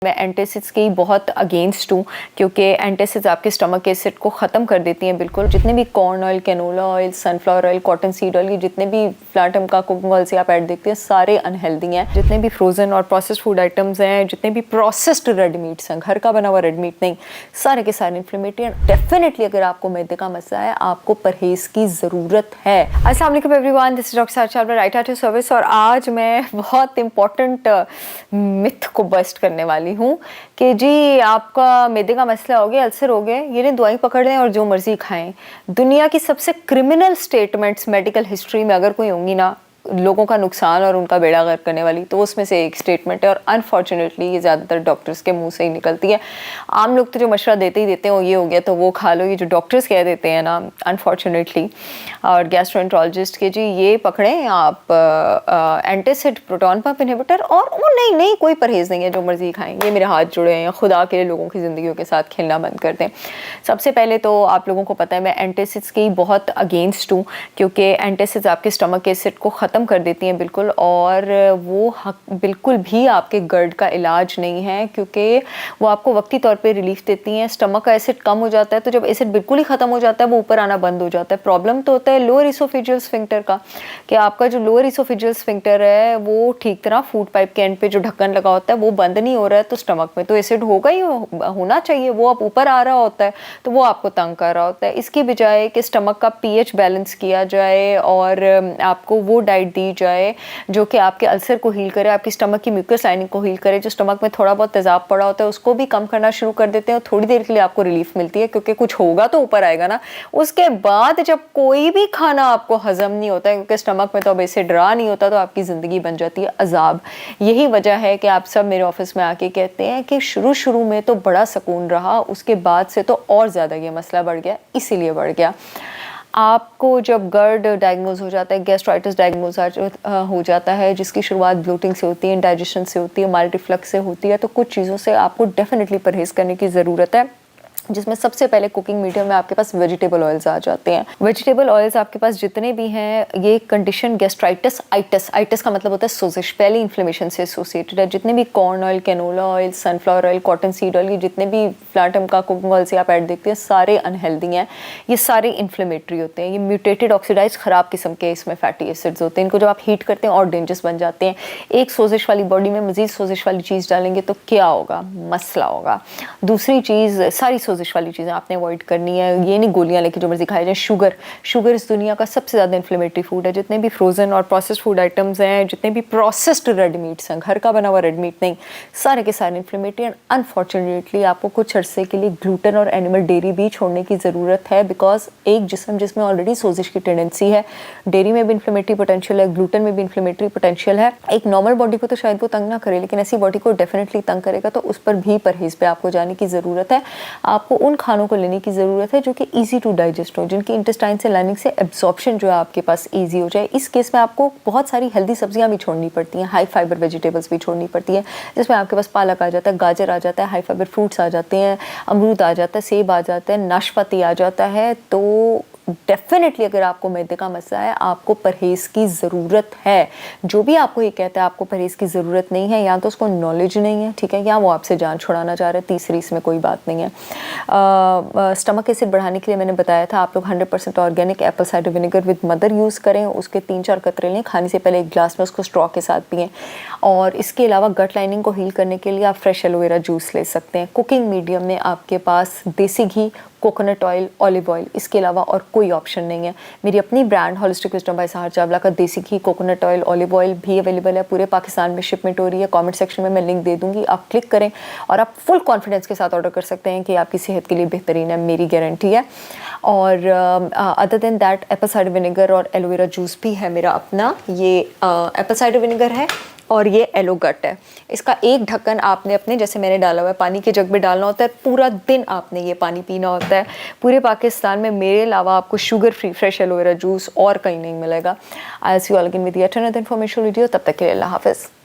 मैं एंटासिड्स की बहुत अगेंस्ट हूँ क्योंकि एंटासिड्स आपके स्टमक एसिड को ख़त्म कर देती हैं बिल्कुल। जितने भी corn oil, canola oil, sunflower oil, cotton seed oil, ये जितने भी प्लाटम का कुकिंग ऑयल से आप ऐड देखते हैं सारे अनहेल्दी हैं। जितने भी फ्रोजन और प्रोसेस्ड फूड आइटम्स हैं, जितने भी प्रोसेस्ड रेड मीट्स हैं, घर का बना हुआ रेड मीट नहीं, सारे के सारे इन्फ्लेमेटरी हैं। डेफिनेटली अगर आपको मैदे का मसला है आपको परहेज़ की ज़रूरत है। अस्सलाम वालेकुम एवरीवन, दिस इज डॉक्टर सारा Chawla, right at your service. और आज मैं बहुत इंपॉर्टेंट मिथ को बस्ट करने वाली हूँ कि जी आपका मैदे का मसला हो गया, अल्सर हो गए, ये दवाई पकड़ लें और जो मर्जी खाएं। दुनिया की सबसे क्रिमिनल स्टेटमेंट्स मेडिकल हिस्ट्री में अगर कोई होंगी ना लोगों का नुकसान और उनका बेड़ा गर्क करने वाली, तो उसमें से एक स्टेटमेंट है। और अनफॉर्चुनेटली ये ज़्यादातर डॉक्टर्स के मुंह से ही निकलती है। आम लोग तो जो मशवरा देते ही देते हैं, वो ये हो गया तो वो खा लो, ये जो डॉक्टर्स कह देते हैं ना अनफॉर्चुनेटली, और गैस्ट्रोएंटरोलॉजिस्ट के जी ये पकड़ें आप एंटासिड प्रोटॉन पंप इनहिबिटर, और वो नहीं कोई परहेज़ नहीं है, जो मर्जी खाएं। ये मेरे हाथ जुड़े हैं, खुदा के लिए लोगों की ज़िंदगियों के साथ खेलना बंद कर दें। सबसे पहले तो आप लोगों को पता है मैं एंटासिड्स की बहुत अगेंस्ट हूँ क्योंकि एंटासिड्स आपके स्टमक एसिड को ख़त्म कर देती हैं बिल्कुल, और वो बिल्कुल भी आपके गर्ड का इलाज नहीं है क्योंकि वो आपको वक्ती तौर पे रिलीफ देती हैं। स्टमक का एसिड कम हो जाता है तो जब एसिड बिल्कुल ही ख़त्म हो जाता है वो ऊपर आना बंद हो जाता है। प्रॉब्लम तो होता है लोअर इसोफेजियल स्फिंक्टर का, कि आपका जो लोअर इसोफेजियल स्फिंक्टर है वो ठीक तरह फूड पाइप के एंड पे जो ढक्कन लगा होता है वो बंद नहीं हो रहा है, तो स्टमक में तो एसिड होगा ही, होना चाहिए, वो अब ऊपर आ रहा होता है तो वो आपको तंग कर रहा होता है। इसकी बजाय कि स्टमक का पीएच बैलेंस किया जाए और आपको वो डाइट दी जाए जो कि आपके अल्सर को हील करे, आपकी स्टमक की म्यूकस लाइनिंग को हील करे, जो स्टमक में थोड़ा बहुत तेजाब पड़ा होता है उसको भी कम करना शुरू कर देते हैं, और थोड़ी देर के लिए आपको रिलीफ मिलती है क्योंकि कुछ होगा तो ऊपर आएगा ना। उसके बाद जब कोई भी खाना आपको हजम नहीं होता है क्योंकि स्टमक में तो अब एसिड रहा नहीं होता, तो आपकी ज़िंदगी बन जाती है अजाब। यही वजह है कि आप सब मेरे ऑफिस में आके कहते हैं कि शुरू में तो बड़ा सुकून रहा, उसके बाद से तो और ज़्यादा ये मसला बढ़ गया। इसीलिए बढ़ गया, आपको जब गर्ड डायग्नोज हो जाता है, गैस्ट्राइटिस डायग्नोज हो जाता है, जिसकी शुरुआत ब्लोटिंग से होती है, इंडाइजेशन से होती है, माइल्ड रिफ्लक्स से होती है, तो कुछ चीज़ों से आपको डेफिनेटली परहेज़ करने की ज़रूरत है, जिसमें सबसे पहले कुकिंग मीडियम में आपके पास वेजिटेबल ऑयल्स आ जाते हैं। वेजिटेबल ऑयल्स आपके पास जितने भी हैं, ये कंडीशन गैस्ट्राइटिस आइटिस का मतलब होता है सोजिश, पहले इन्फ्लेमेशन से एसोसिएटेड है। जितने भी corn oil, canola oil, sunflower oil, cotton seed oil, ये जितने भी प्लाटम का कुकिंग ऑयल से आप ऐड देखते हैं सारे अनहेल्दी हैं, ये सारे इन्फ्लेमेटरी होते हैं, ये म्यूटेटेड ऑक्सीडाइज ख़राब किस्म के इसमें फैटी एसिड्स होते हैं। इनको जब आप हीट करते हैं और डेंजरस बन जाते हैं। एक सोजिश वाली बॉडी में मज़ीद सोजिश वाली चीज़ डालेंगे तो क्या होगा, मसला होगा। दूसरी चीज़, सारी सोजिश वाली चीज़ें आपने अवॉइड करनी है। ये नहीं गोलियां लेके जो मर्जी खाई जाए। शुगर इस दुनिया का सबसे ज़्यादा इन्फ्लेमेटरी फूड है। जितने भी फ्रोजन और प्रोसेस्ड फूड आइटम्स हैं, जितने भी प्रोसेस्ड रेड मीट्स हैं, घर का बना हुआ रेड मीट नहीं, सारे के सारे इन्फ्लेमेटरी। एंड अनफॉर्चुनेटली आपको कुछ अरसे के लिए ग्लूटेन और एनिमल डेयरी भी छोड़ने की ज़रूरत है, बिकॉज एक जिस्म जिसमें ऑलरेडी सोजिश की टेंडेंसी है, डेयरी में भी इन्फ्लेमेटरी पोटेंशियल है, ग्लूटेन में भी इन्फ्लेमेटरी पोटेंशियल है। एक नॉर्मल बॉडी को तो शायद वो तंग ना करे, लेकिन ऐसी बॉडी को डेफिनेटली तंग करेगा, तो उस पर भी परहेज़ पे आपको जाने की ज़रूरत है। आपको उन खानों को लेने की ज़रूरत है जो कि इजी टू डाइजेस्ट हो, जिनकी इंटेस्टाइन से लाइनिंग से एब्जॉर्प्शन जो है आपके पास इजी हो जाए। इस केस में आपको बहुत सारी हेल्दी सब्जियां भी छोड़नी पड़ती हैं, हाई फाइबर वेजिटेबल्स भी छोड़नी पड़ती हैं, जिसमें आपके पास पालक आ जाता है, गाजर आ जाता है, हाई फाइबर फ्रूट्स आ जाते हैं, अमरूद आ जाता है, सेब आ जाता है, नाशपाती आ जाता है। तो डेफिनेटली अगर आपको मैदे का मसला है आपको परहेज़ की ज़रूरत है। जो भी आपको ये कहता है आपको परहेज़ की ज़रूरत नहीं है, या तो उसको नॉलेज नहीं है, ठीक है, या वो आपसे जान छुड़ाना चाह रहे हैं। तीसरी इसमें कोई बात नहीं है। स्टमक एसिड बढ़ाने के लिए मैंने बताया था आप लोग 100% organic Apple cider vinegar with mother use करें। उसके 3-4 कतरे लें, खाने से पहले एक ग्लास में उसको स्ट्रॉ के साथ पिएँ। और इसके अलावा गट लाइनिंग को हील करने के लिए आप फ्रेश एलोवेरा जूस ले सकते हैं। कुकिंग मीडियम में आपके पास देसी घी, कोकोनट ऑयल, ऑलिव ऑयल, इसके अलावा और कोई ऑप्शन नहीं है। मेरी अपनी ब्रांड होलिस्टिक विजडम बाय सहार चावला का देसी घी, कोकोनट ऑयल, ऑलिव ऑयल भी अवेलेबल है। पूरे पाकिस्तान में शिपमेंट हो रही है। कमेंट सेक्शन में मैं लिंक दे दूंगी, आप क्लिक करें और आप फुल कॉन्फिडेंस के साथ ऑर्डर कर सकते हैं कि आपकी सेहत के लिए बेहतरीन है, मेरी गारंटी है। और other than that Apple cider vinegar और एलोवेरा जूस भी है मेरा अपना। ये एप्पल साइडर विनेगर है और ये एलो गट है। इसका एक ढक्कन आपने अपने, जैसे मैंने डाला हुआ है, पानी के जग में डालना होता है। पूरा दिन आपने ये पानी पीना होता है। पूरे पाकिस्तान में मेरे अलावा आपको sugar free fresh aloe vera juice और कहीं नहीं मिलेगा। I see you all again with yet another information video. तब तक के लिए अल्लाह हाफिज़।